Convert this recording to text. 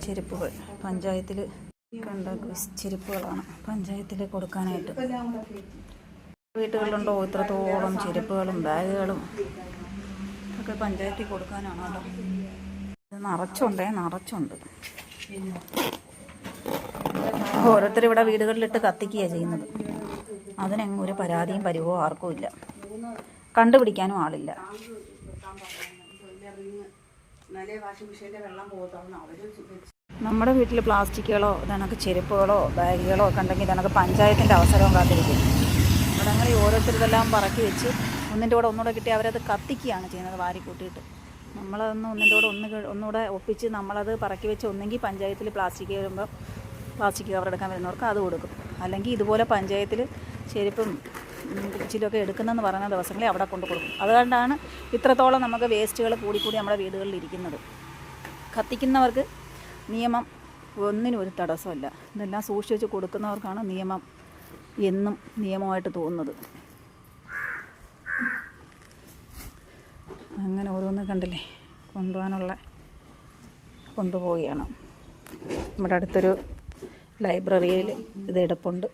ചെരുപ്പുകൾ പഞ്ചായത്തിൽ കണ്ട ചെരുപ്പുകളാണ് പഞ്ചായത്തിൽ കൊടുക്കാനായിട്ട്. വീട്ടുകളിലുണ്ടോ ഇത്രത്തോളം ചെരുപ്പുകളും ബാഗുകളും ഒക്കെ പഞ്ചായത്തിൽ കൊടുക്കാനാണ് കേട്ടോ. ഇത് നിറച്ചുണ്ട്. ഓരോരുത്തർ ഇവിടെ വീടുകളിലിട്ട് കത്തിക്കുകയാണ് ചെയ്യുന്നത്. അതിനെങ്ങും ഒരു പരാതിയും പരിവോ ആർക്കും ഇല്ല, കണ്ടുപിടിക്കാനും ആളില്ല. നമ്മുടെ വീട്ടിൽ പ്ലാസ്റ്റിക്കുകളോ ഇതണക്ക് ചെരുപ്പുകളോ ബാഗുകളോ ഒക്കെ ഉണ്ടെങ്കിൽ ഇതണക്ക് പഞ്ചായത്തിൻ്റെ അവസരവും കാത്തിരിക്കും. ഇവിടങ്ങളിൽ ഓരോരുത്തരിതെല്ലാം പറക്കി വെച്ച് ഒന്നുകൂടെ കിട്ടി അവരത് കത്തിക്കുകയാണ് ചെയ്യുന്നത്, വാരി കൂട്ടിയിട്ട്. നമ്മളതൊന്ന് ഒന്നുകൂടെ ഒപ്പിച്ച് നമ്മളത് പറക്കി വെച്ച് ഒന്നെങ്കിൽ പഞ്ചായത്തിൽ പ്ലാസ്റ്റിക് വരുമ്പോൾ പ്ലാസ്റ്റിക് കവർ എടുക്കാൻ വരുന്നവർക്ക് അത് കൊടുക്കും. അല്ലെങ്കിൽ ഇതുപോലെ പഞ്ചായത്തിൽ ചെരുപ്പും പിച്ചിലൊക്കെ എടുക്കുന്നതെന്ന് പറയുന്ന ദിവസങ്ങളിൽ അവിടെ കൊണ്ട് കൊടുക്കും. അതുകൊണ്ടാണ് ഇത്രത്തോളം നമുക്ക് വേസ്റ്റുകൾ കൂടി നമ്മുടെ വീടുകളിൽ ഇരിക്കുന്നത്. കത്തിക്കുന്നവർക്ക് നിയമം ഒന്നിനും ഒരു തടസ്സമല്ല. ഇതെല്ലാം സൂക്ഷിച്ച് വെച്ച് കൊടുക്കുന്നവർക്കാണ് നിയമം എന്നും നിയമമായിട്ട് തോന്നുന്നത്. അങ്ങനെ ഓരോന്ന് കണ്ടില്ലേ കൊണ്ടുപോവുകയാണ്. നമ്മുടെ അടുത്തൊരു ലൈബ്രറിയിൽ ഇത് എടുപ്പുണ്ട്.